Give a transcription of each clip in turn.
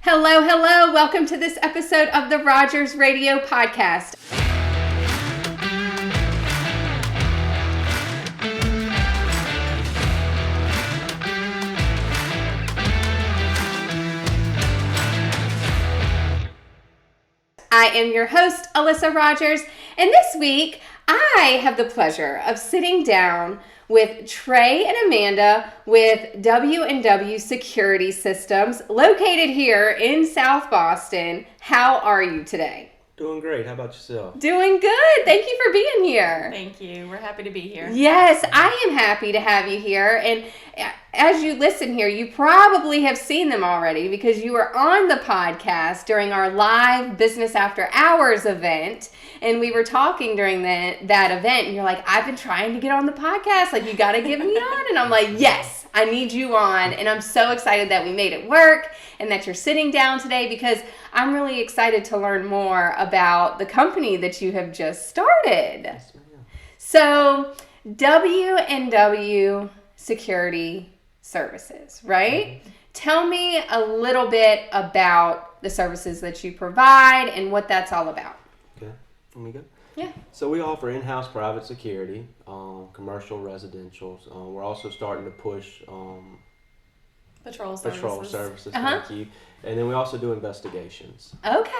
Hello, hello. Welcome to this episode of the Rogers Radio Podcast. I am your host, Alyssa Rogers, and this week I have the pleasure of sitting down with Trey and Amanda with W&W Security Systems, located here in South Boston. How are you today? Doing great. How about yourself? Doing good. Thank you for being here. Thank you. We're happy to be here. Yes, I am happy to have you here. And as you listen here, you probably have seen them already because you were on the podcast during our live Business After Hours event. And we were talking during that event. And you're like, I've been trying to get on the podcast. Like, you got to get me on. And I'm like, yes, I need you on. And I'm so excited that we made it work and that you're sitting down today because I'm really excited to learn more about the company that you have just started. Yes, ma'am. So, W&W Security Services, right? Mm-hmm. Tell me a little bit about the services that you provide and what that's all about. Okay, let me go. Yeah. So we offer in-house private security, commercial, residential. We're also starting to push Patrol services. Thank you. And then we also do investigations. Okay.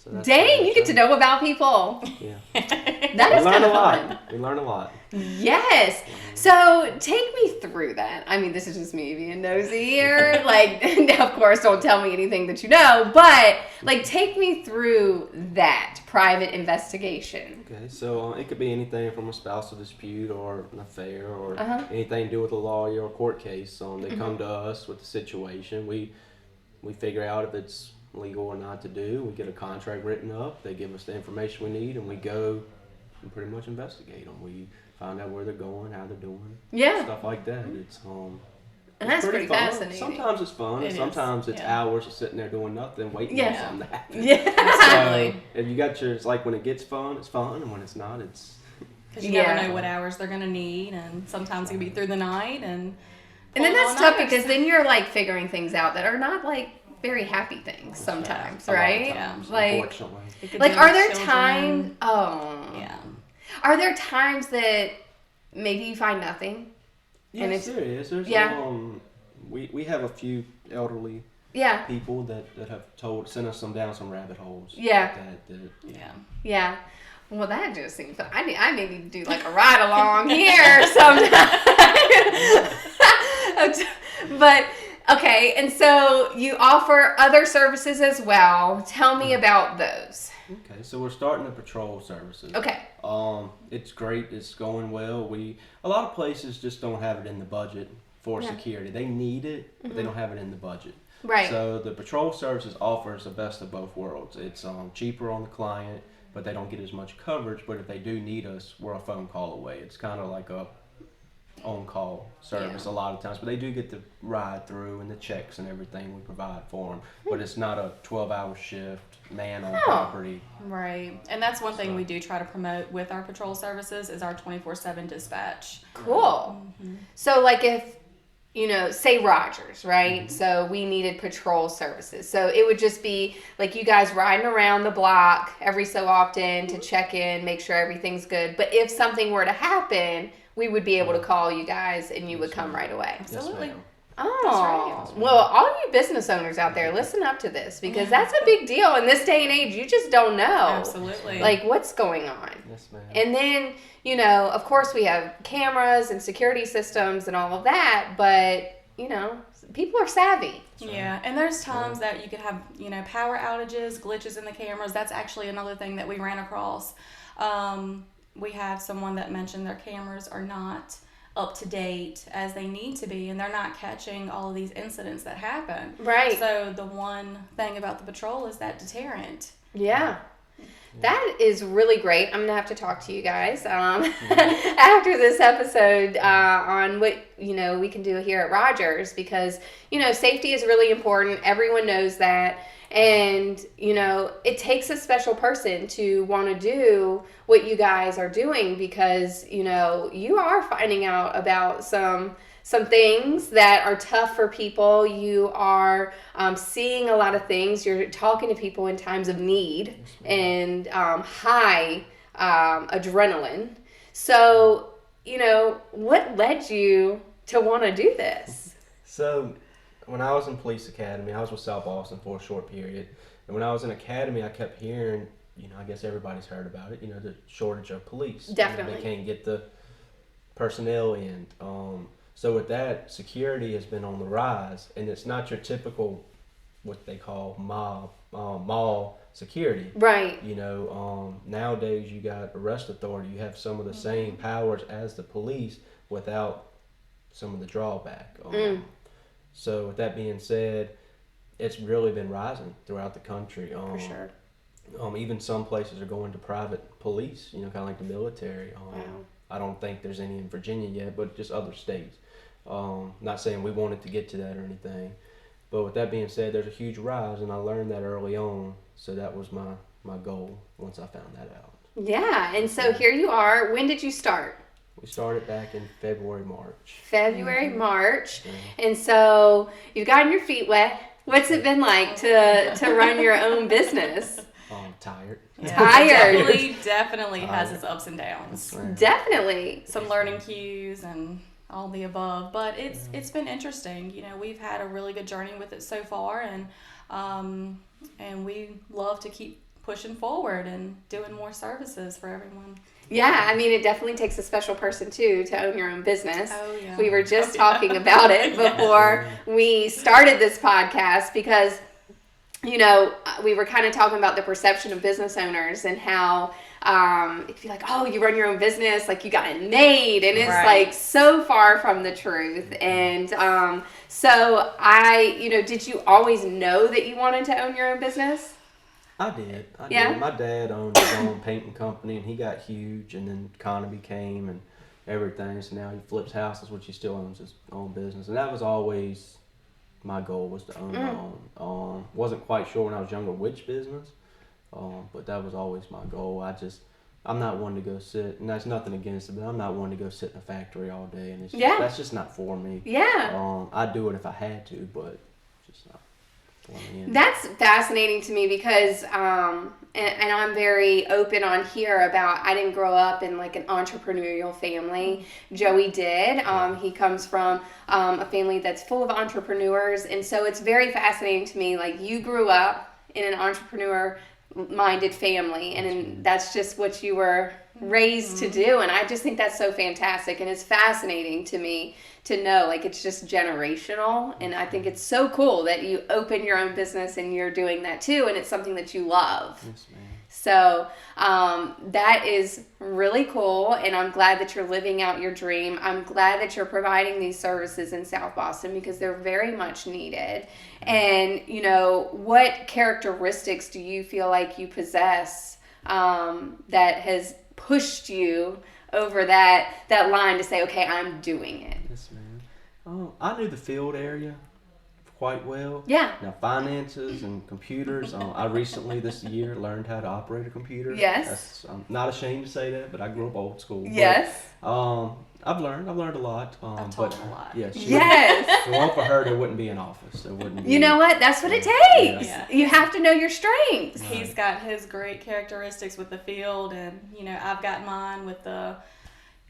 So that's Dang, you get to know about people. Yeah. That is kind of fun. We learn a lot. Yes. So take me through that. I mean, this is just me being nosy here. Like, of course, don't tell me anything that you know, but like, take me through that private investigation. Okay, so it could be anything from a spousal dispute or an affair or anything to do with a lawyer or court case. They come to us with the situation. We figure out if it's legal or not to do. We get a contract written up. They give us the information we need, and we go and pretty much investigate them. We find out where they're going, how they're doing, stuff like that. It's and that's pretty fun. Fascinating. Sometimes it's fun, and sometimes it's hours of sitting there doing nothing, waiting on something to happen. Yeah. So if you got it's like when it gets fun, it's fun, and when it's not, it's because you never know what hours they're gonna need, and sometimes it can be through the night, and then that's tough because then you're like figuring things out that are not like very happy things sometimes, right? Yeah. Like unfortunately. Are there times? Yeah. Are there times that maybe you find nothing? Yes, there is. There's we have a few elderly people that have sent us down some rabbit holes. Yeah. Yeah. Well, that just seems fun. I may need to do like a ride along here sometime. But okay, and so you offer other services as well. Tell me about those. Okay, so we're starting the patrol services. Okay. It's great. It's going well. A lot of places just don't have it in the budget for security. They need it, but they don't have it in the budget. Right. So the patrol services offers the best of both worlds. It's cheaper on the client, but they don't get as much coverage. But if they do need us, we're a phone call away. It's kind of like a on-call service a lot of times, but they do get the ride through and the checks and everything we provide for them. But it's not a 12-hour shift, man on property. Right, and that's one thing we do try to promote with our patrol services is our 24/7 dispatch. Cool. Mm-hmm. So like if, say Rogers, right? Mm-hmm. So we needed patrol services. So it would just be like you guys riding around the block every so often to check in, make sure everything's good. But if something were to happen, we would be able to call you guys and you would come right away. Absolutely. Yes, oh, that's right. Well, all you business owners out there, listen up to this because that's a big deal in this day and age. You just don't know. Absolutely. Like what's going on. Yes, ma'am. And then, of course we have cameras and security systems and all of that, but, people are savvy. Yeah, and there's times that you could have, power outages, glitches in the cameras. That's actually another thing that we ran across. We have someone that mentioned their cameras are not up to date as they need to be, and they're not catching all of these incidents that happen. Right. So the one thing about the patrol is that deterrent. Yeah. That is really great. I'm going to have to talk to you guys after this episode on what, we can do here at Rogers because, safety is really important. Everyone knows that. And, it takes a special person to want to do what you guys are doing because, you are finding out about some some things that are tough for people. You are seeing a lot of things. You're talking to people in times of need and high adrenaline. So, what led you to want to do this? So, when I was in police academy, I was with South Boston for a short period. And when I was in academy, I kept hearing, I guess everybody's heard about it, the shortage of police. Definitely. They can't get the personnel in. So with that, security has been on the rise, and it's not your typical, what they call mall security. Right. Nowadays you got arrest authority. You have some of the same powers as the police without some of the drawback. So with that being said, it's really been rising throughout the country. For sure. Even some places are going to private police, kind of like the military. Wow. I don't think there's any in Virginia yet, but just other states. Not saying we wanted to get to that or anything. But with that being said, there's a huge rise, and I learned that early on. So that was my goal once I found that out. Yeah, and so here you are. When did you start? We started back in February, March. March. And so you've gotten your feet wet. What's it been like to run your own business? Tired. Yeah, Tired. Definitely has its ups and downs. Definitely. Some learning cues and all the above, but it's been interesting. We've had a really good journey with it so far, and we love to keep pushing forward and doing more services for everyone. Yeah, I mean, it definitely takes a special person, too, to own your own business. Oh, yeah. We were just talking about it before we started this podcast because, we were kind of talking about the perception of business owners and how if you're like, oh, you run your own business, like you got it made, and it's like so far from the truth. And so did you always know that you wanted to own your own business? I did. Yeah? My dad owned his own painting company, and he got huge, and then economy came and everything. So now he flips houses, which he still owns his own business. And that was always my goal, was to own my own. Wasn't quite sure when I was younger which business, but that was always my goal. I'm not one to go sit, and that's nothing against it, but I'm not one to go sit in a factory all day, and that's just not for me. Yeah. I'd do it if I had to, but just not. That's fascinating to me because, and I'm very open on here about, I didn't grow up in like an entrepreneurial family. Joey did. He comes from a family that's full of entrepreneurs, and so it's very fascinating to me. Like, you grew up in an entrepreneur-minded family, and that's just what you were raised to do, and I just think that's so fantastic, and it's fascinating to me to know, like, it's just generational, and I think it's so cool that you open your own business and you're doing that too, and it's something that you love. Yes, ma'am. So that is really cool, and I'm glad that you're living out your dream. I'm glad that you're providing these services in South Boston because they're very much needed. And, what characteristics do you feel like you possess that has pushed you over that line to say, okay, I'm doing it? Yes, ma'am. I knew the field area quite well. Yeah. Now, finances and computers, I recently this year learned how to operate a computer. Yes. I'm not ashamed to say that, but I grew up old school. Yes. But, I've learned a lot. I've taught a lot. Yeah, Yes. If it weren't for her, there wouldn't be an office. There wouldn't be. You know what? That's what it takes. Yeah. You have to know your strengths. Right. He's got his great characteristics with the field, and I've got mine with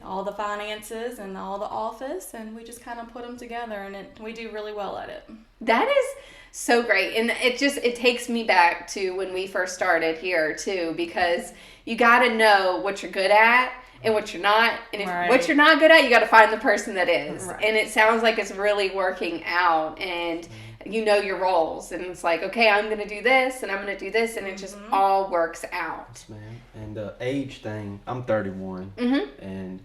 all the finances and all the office, and we just kind of put them together, and we do really well at it. That is so great, and it takes me back to when we first started here too, because you got to know what you're good at and what you're not, and if what you're not good at, you got to find the person that is. Right. And it sounds like it's really working out, and you know your roles, and it's like, okay, I'm gonna do this and I'm gonna do this, and it just all works out. Yes, ma'am. And the age thing, I'm 31, and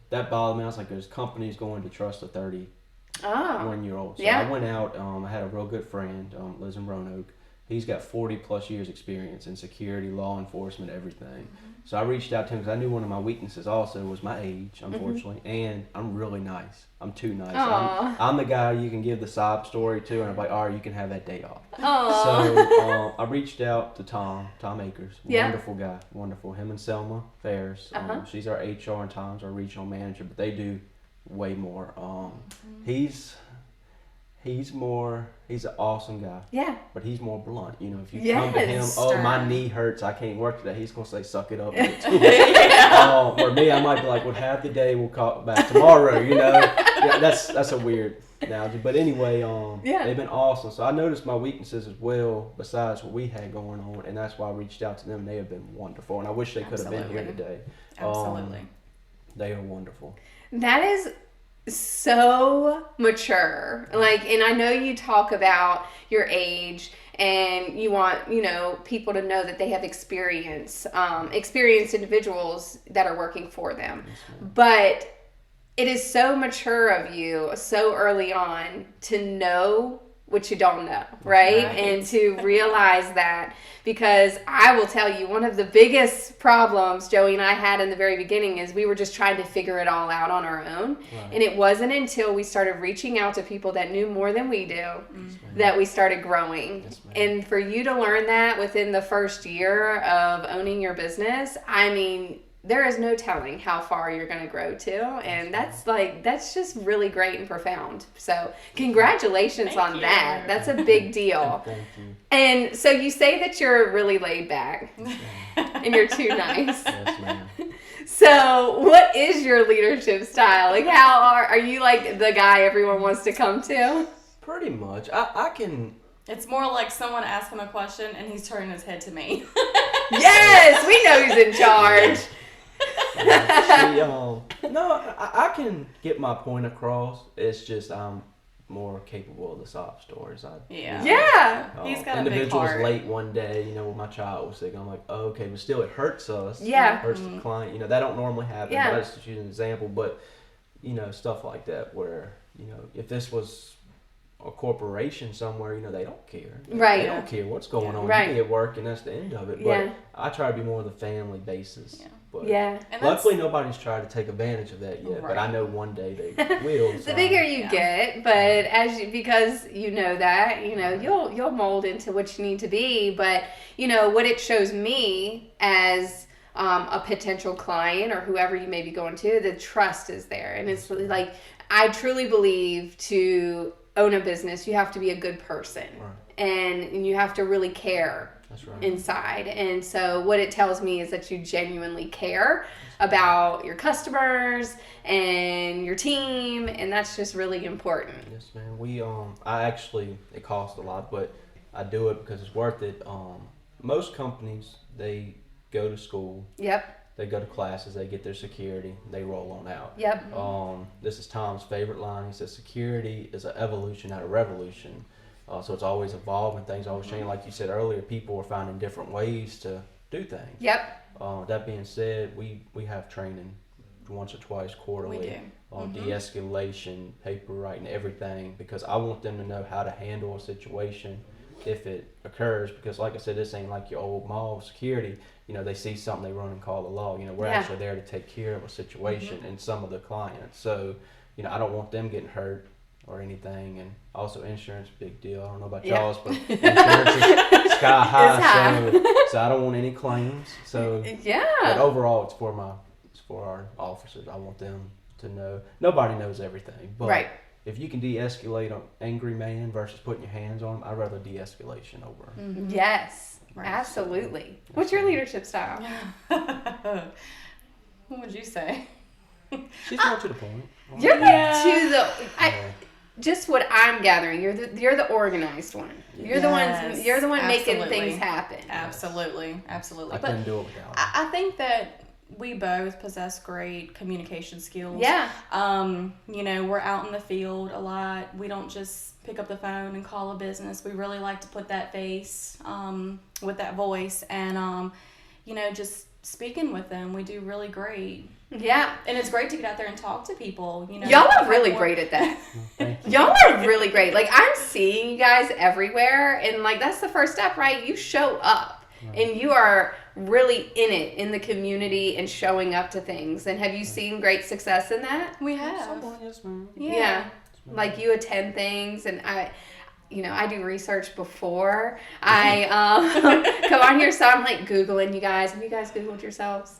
that bothered me. I was like, there's companies going to trust a 31-year-old. So I went out. I had a real good friend, lives in Roanoke. He's got 40 plus years experience in security, law enforcement, everything. So I reached out to him because I knew one of my weaknesses also was my age, unfortunately, and I'm really nice. I'm too nice. I'm the guy you can give the sob story to, and I'm like, all right, you can have that day off. So I reached out to Tom Akers, wonderful guy, wonderful. Him and Selma Ferris. She's our HR and Tom's our regional manager, but they do way more. He's an awesome guy. Yeah. But he's more blunt. You know, if you Yes. come to him, Stern. my knee hurts, I can't work today, he's gonna say, suck it up. Or me, I might be like, well, have the day, we'll call back tomorrow. You know, yeah, that's a weird analogy. But anyway, they've been awesome. So I noticed my weaknesses as well, besides what we had going on, and that's why I reached out to them. They have been wonderful, and I wish they could have been here today. Absolutely. They are wonderful. That is so mature. Like, and I know you talk about your age and you want, people to know that they have experienced individuals that are working for them. Yes, but it is so mature of you so early on to know what you don't know, right? And to realize that, because I will tell you, one of the biggest problems Joey and I had in the very beginning is we were just trying to figure it all out on our own. Right. And it wasn't until we started reaching out to people that knew more than we do that we started growing. Yes, and for you to learn that within the first year of owning your business, I mean, there is no telling how far you're going to grow to, and that's just really great and profound. So congratulations on that. That's a big deal. Thank you. And so you say that you're really laid back and you're too nice. Yes, ma'am. So what is your leadership style? Like, how are you like the guy everyone wants to come to? Pretty much. I can. It's more like someone asks him a question and he's turning his head to me. Yes, we know who's in charge. I can get my point across. It's just I'm more capable of the sob stories. He's got a big heart. Was late one day, when my child was sick. I'm like, oh, okay, but still, it hurts us. Yeah, it hurts the client. That don't normally happen. Yeah. But that's just using an example. But stuff like that, where if this was a corporation somewhere, they don't care. Right. They don't care what's going on. Right. You get work, and that's the end of it. But I try to be more of the family basis. Yeah. But and luckily, nobody's tried to take advantage of that yet. Right. But I know one day they will. The bigger you get, but because you know that, you'll mold into what you need to be. But what it shows me as a potential client or whoever you may be going to, the trust is there, and it's like I truly believe to own a business, you have to be a good person, and you have to really care. That's right. Inside. And so what it tells me is that you genuinely care about your customers and your team, and that's just really important. Yes, man. It costs a lot, but I do it because it's worth it. Most companies, they go to school. Yep. They go to classes, they get their security, they roll on out. Yep. This is Tom's favorite line. He says, security is an evolution, not a revolution. So it's always evolving, things always changing. Like you said earlier, people are finding different ways to do things. Yep. That being said, we have training once or twice quarterly. We do. On de-escalation, paper writing, everything, because I want them to know how to handle a situation if it occurs. Because like I said, this ain't like your old mall security. They see something, they run and call the law. We're actually there to take care of a situation and some of the clients. So, I don't want them getting hurt or anything. And also insurance, big deal. I don't know about y'all's, but insurance is sky high. So I don't want any claims. So but overall, it's for our officers. I want them to know. Nobody knows everything, but if you can de-escalate an angry man versus putting your hands on him, I'd rather de-escalation over. Mm-hmm. Yes. Right. Absolutely. What's your leadership style? What would you say? She's more to the point. You're just what I'm gathering. You're the organized one. You're the one. You're the one making things happen. Absolutely. I couldn't do it without her. I think that we both possess great communication skills. Yeah. We're out in the field a lot. We don't just pick up the phone and call a business. We really like to put that face with that voice, and just speaking with them, we do really great. Yeah. And it's great to get out there and talk to people. Y'all are really great at that. Y'all are really great. Like, I'm seeing you guys everywhere, and that's the first step, right? You show up, and you are really in the community and showing up to things. And have you seen great success in that? We have. Yes, ma'am. Yeah. Like, you attend things, and I do research before I come on here, so I'm Googling you guys. Have you guys Googled yourselves?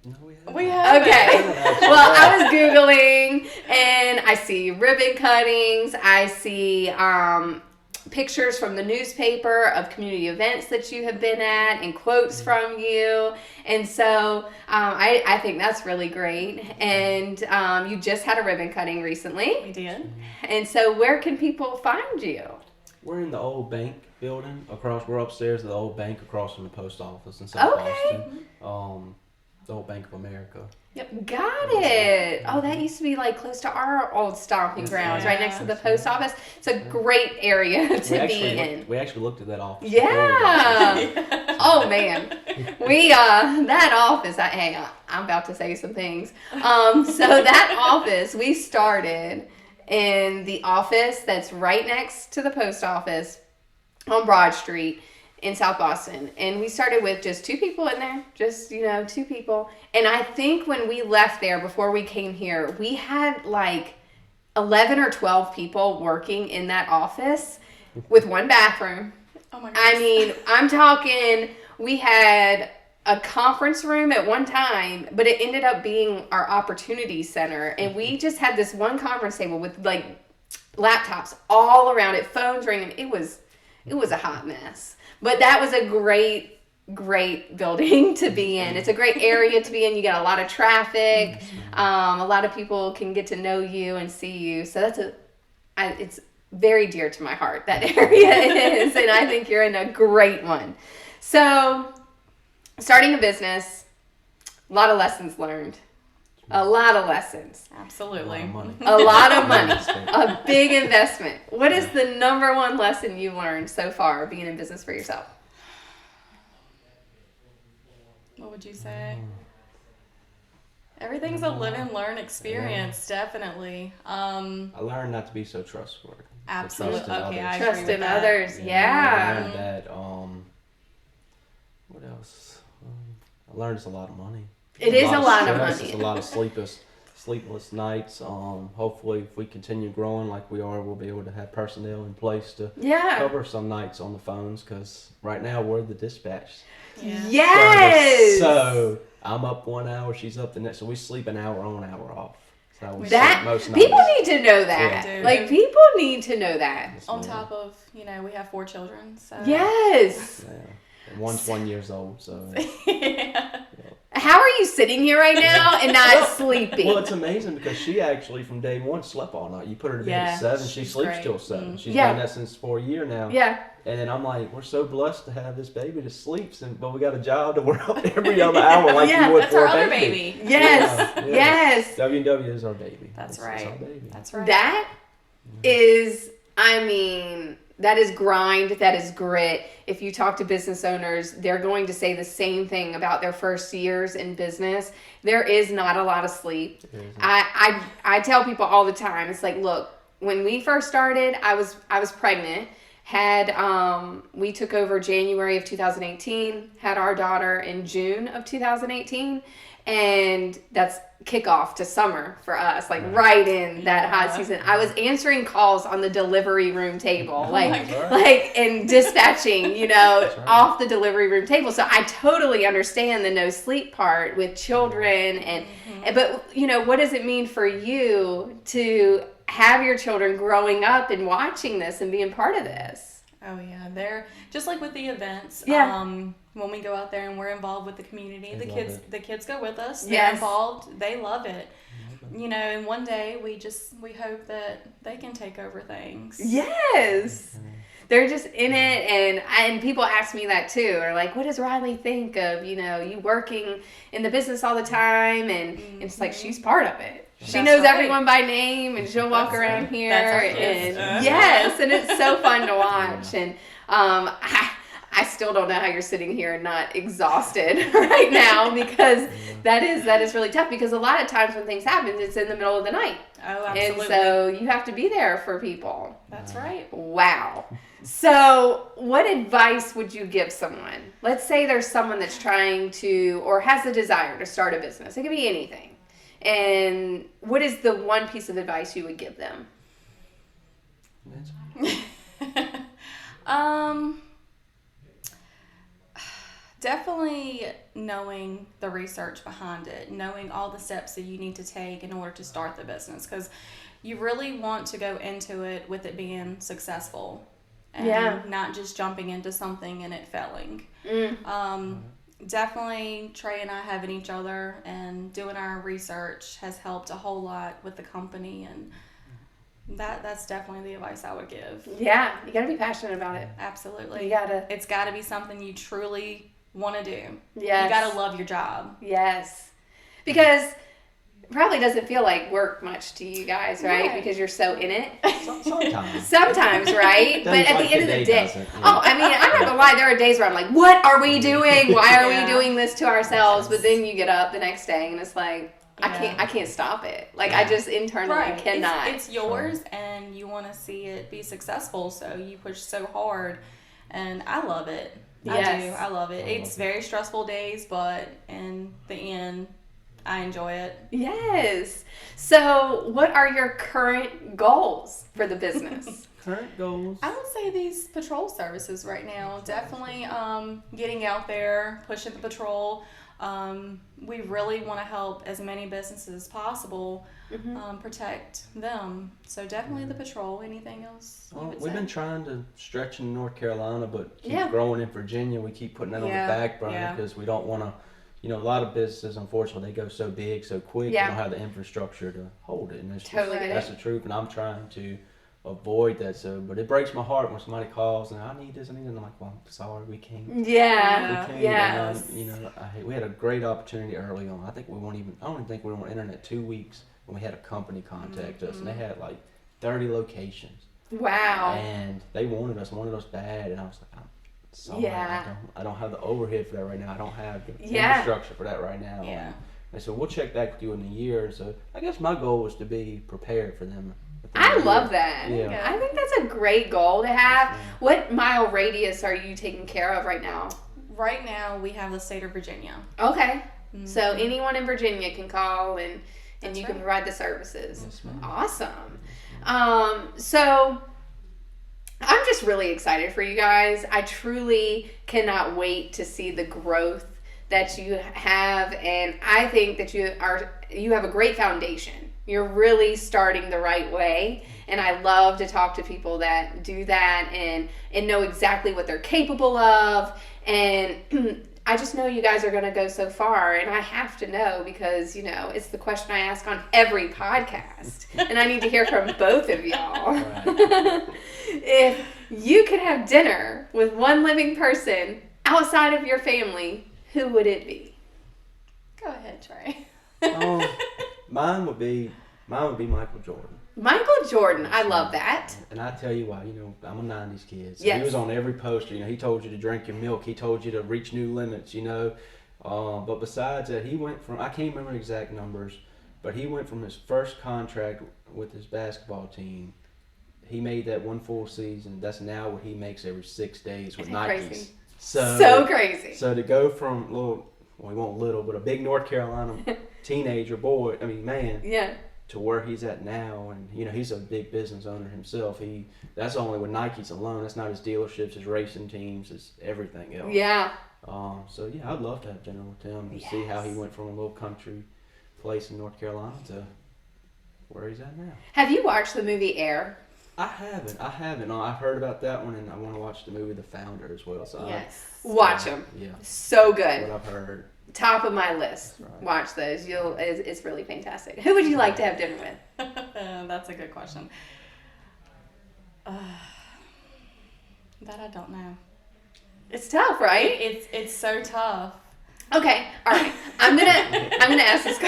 No, We haven't. Okay. Well, I was Googling and I see ribbon cuttings. I see pictures from the newspaper of community events that you have been at and quotes from you. And so I think that's really great. And you just had a ribbon cutting recently. We did. And so where can people find you? We're in the old bank building we're upstairs at the old bank across from the post office in South Boston. The old Bank of America. Yep. Got it. Oh, that used to be like close to our old stomping grounds, right next to the post office. It's a great area to be in. We actually looked at that office. Yeah. Oh man, we that office. Hang on, I'm about to say some things. So that office we started in the office that's right next to the post office on Broad Street in South Boston, and we started with just 2 people in there, just 2 people. And I think when we left there before we came here, we had like 11 or 12 people working in that office with 1 bathroom. Oh my goodness. I mean, I'm talking, we had a conference room at one time, but it ended up being our opportunity center, and we just had this one conference table with like laptops all around it, phones ringing. It was a hot mess. But that was a great building to be in. It's a great area to be in. You got a lot of traffic. A lot of people can get to know you and see you. So it's very dear to my heart, that area is. And I think you're in a great one. So starting a business, a lot of lessons learned. A lot of lessons. Absolutely. A lot of money. A big investment. What is the number one lesson you've learned so far being in business for yourself? What would you say? Everything's a live and learn experience, definitely. I learned not to be so trustworthy. Absolutely. Okay, I trust agree in with others. that. Yeah. I learned that. What else? I learned it's a lot of money. It is a lot of stress, money. It's a lot of sleepless nights. Hopefully, if we continue growing like we are, we'll be able to have personnel in place to cover some nights on the phones. Because right now we're the dispatch. Yeah. Yes. So I'm up 1 hour, she's up the next. So we sleep an hour on, hour off. That's how we That sleep most nights. people need to know that. Yeah. Like people need to know that. On top of, we have 4 children. So. Yes. Yeah. And one's 1 year old. So. Yeah. How are you sitting here right now and not sleeping? Well, it's amazing because she actually from day one slept all night. You put her to bed at 7, she sleeps great. till 7. She's Yeah. done that since 4 years now. Yeah. And then I'm like, we're so blessed to have this baby that sleeps, but we got a job to work up every other hour like you would That's for our a other baby. baby. Yes. Yeah, yeah. Yes. W&W is our baby. That's It's right. our baby. That's right. That is, that is grind, that is grit. If you talk to business owners, they're going to say the same thing about their first years in business. There is not a lot of sleep. I tell people all the time, it's like, look, when we first started, I was pregnant. We took over January of 2018, had our daughter in June of 2018, and that's kickoff to summer for us, like right in that hot season. I was answering calls on the delivery room table, and dispatching, off the delivery room table. So I totally understand the no sleep part with children but what does it mean for you to have your children growing up and watching this and being part of this? Oh yeah, they're just like with the events. Yeah. When we go out there and we're involved with the community, the kids go with us. They're Yes. involved. They love it. And one day we hope that they can take over things. Yes. They're just in it, and people ask me that too. Or like, what does Riley think of, you working in the business all the time? And it's like, she's part of it. She That's knows right. everyone by name, and she'll walk around here. That's our kids. And yes, and it's so fun to watch. And I still don't know how you're sitting here and not exhausted right now, because that is really tough, because a lot of times when things happen, it's in the middle of the night. Oh, absolutely. And so you have to be there for people. That's right. Wow. So what advice would you give someone? Let's say there's someone that's trying to, or has the desire to start a business. It could be anything. And what is the one piece of advice you would give them? Definitely knowing the research behind it, knowing all the steps that you need to take in order to start the business, because you really want to go into it with it being successful and not just jumping into something and it failing. Definitely Trey and I having each other and doing our research has helped a whole lot with the company, and that's definitely the advice I would give. Yeah, you gotta be passionate about it. Absolutely. It's gotta be something you truly want to do. Yes. You gotta love your job. Yes. Because it probably doesn't feel like work much to you guys, right? Because you're so in it. Sometimes, right? But at the end of the day, I mean, I'm not gonna lie, there are days where I'm like, what are we doing? Why are we doing this to ourselves? But then you get up the next day and it's like, I can't stop it. Like, I just internally cannot. It's yours, and you want to see it be successful, so you push so hard, and I love it. Yes. I love it. It's very stressful days, but in the end, I enjoy it. Yes. So, what are your current goals for the business? Current goals? I would say these patrol services right now. Definitely getting out there, pushing the patrol. We really want to help as many businesses as possible protect them. So definitely the patrol. Anything else? We've been trying to stretch in North Carolina, but keep growing in Virginia. We keep putting that on the back burner because we don't want to. You know, a lot of businesses, unfortunately, they go so big, so quick. They don't have the infrastructure to hold it, and that's the truth. And I'm trying to avoid that. So, but it breaks my heart when somebody calls and I need this, and I'm like, well, I'm sorry, we can't. Yeah. We can't. Yeah. You know, we had a great opportunity early on. I don't even think we were on internet 2 weeks when we had a company contact us, and they had like 30 locations. Wow. And they wanted us bad, and I was like, I'm sorry, I don't have the overhead for that right now. I don't have the infrastructure for that right now. Yeah. And they said, we'll check back with you in a year. So I guess my goal was to be prepared for them. I love that. Yeah. I think that's a great goal to have. What mile radius are you taking care of right now? Right now, we have the state of Virginia. Okay. So anyone in Virginia can call and you can provide the services. Yes, ma'am. Awesome. So I'm just really excited for you guys. I truly cannot wait to see the growth that you have, and I think that you have a great foundation. You're really starting the right way, and I love to talk to people that do that and know exactly what they're capable of, and I just know you guys are going to go so far, and I have to know because, you know, it's the question I ask on every podcast, and I need to hear from both of y'all. If you could have dinner with one living person outside of your family, who would it be? Go ahead, Trey. Mine would be Michael Jordan. Michael Jordan, I love that. And I tell you why, you know, I'm a 90s kid. So yes. He was on every poster. You know, he told you to drink your milk. He told you to reach new limits, you know. But besides that, he went from, I can't remember exact numbers, but he went from his first contract with his basketball team. He made that one full season. That's now what he makes every 6 days with Nikes. Crazy. So crazy. So to go from a big North Carolina teenager boy, man. Yeah. To where he's at now, and you know he's a big business owner himself. That's only with Nikes alone. That's not his dealerships, his racing teams, his everything else. Yeah. So yeah, I'd love to have dinner with him and see how he went from a little country place in North Carolina to where he's at now. Have you watched the movie Air? I haven't. I've heard about that one, and I want to watch the movie The Founder as well. So yes. Watch them. Yeah. So good. What I've heard. Top of my list. Right. Watch those. It's really fantastic. Who would you like to have dinner with? That's a good question. That I don't know. It's tough, right? It's so tough. Okay. All right. I'm gonna ask this.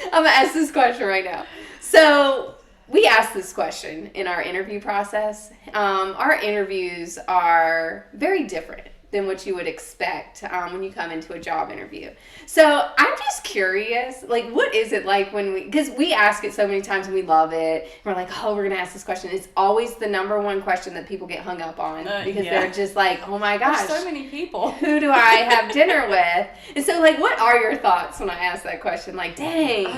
I'm gonna ask this question right now. So we asked this question in our interview process. Our interviews are very different than what you would expect when you come into a job interview. So I'm just curious, like, what is it like because we ask it so many times and we love it. We're like, oh, we're going to ask this question. It's always the number one question that people get hung up on because they're just like, oh my gosh. There's so many people. Who do I have dinner with? And so, like, what are your thoughts when I ask that question? Like, dang.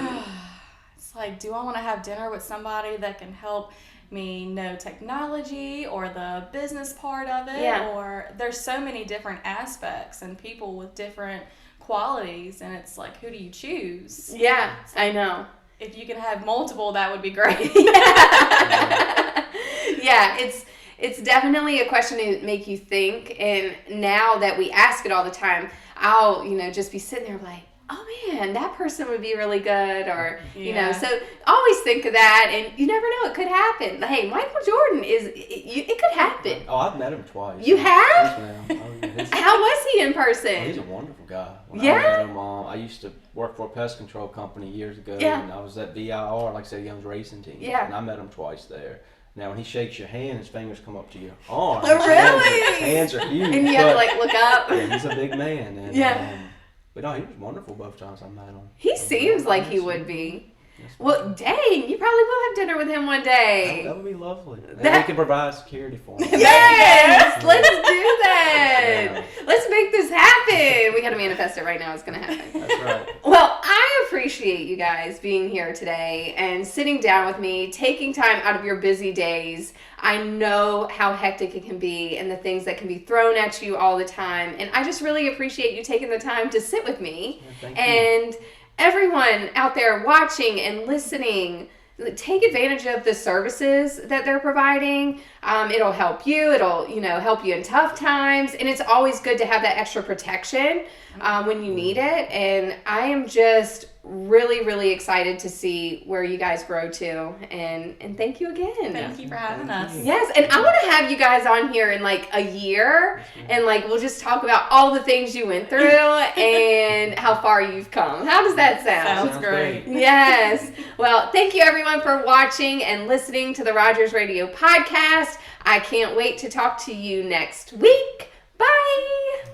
It's like, do I want to have dinner with somebody that can help me know technology or the business part of it. Yeah. Or there's so many different aspects and people with different qualities, and it's like, who do you choose? Yeah, I know. If you can have multiple, that would be great. Yeah, it's definitely a question to make you think, and now that we ask it all the time, I'll, just be sitting there like, oh man, that person would be really good, or, so always think of that, and you never know, it could happen. Hey, Michael Jordan it could happen. Oh, I've met him twice. You have? Yes, ma'am. Oh, yeah. How was he in person? He's a wonderful guy. When Yeah? I met him, I used to work for a pest control company years ago, and I was at VIR, like I said, Young's racing team. Yeah. And I met him twice there. Now, when he shakes your hand, his fingers come up to your arm. Oh, really? His hands are huge. And you have to like look up. Yeah, he's a big man. And, Yeah. but no, he was wonderful both times I met him. He seems like he would be. Well, dang, you probably will have dinner with him one day. That would be lovely. And we can provide security for him. Yes, let's do that. Yeah. Let's make this happen. We got to manifest it right now. It's going to happen. That's right. Well, I appreciate you guys being here today and sitting down with me, taking time out of your busy days. I know how hectic it can be and the things that can be thrown at you all the time. And I just really appreciate you taking the time to sit with me. Yeah, thank you. And everyone out there watching and listening, take advantage of the services that they're providing. It'll help you. It'll, help you in tough times. And it's always good to have that extra protection when you need it. And I am just really, really excited to see where you guys grow to. And thank you again. Thank you for having us. Yes, and I want to have you guys on here in like a year, and like we'll just talk about all the things you went through and how far you've come. How does that sound? Sounds great. Yes. Well, thank you everyone for watching and listening to the Rogers Radio podcast. I can't wait to talk to you next week. Bye.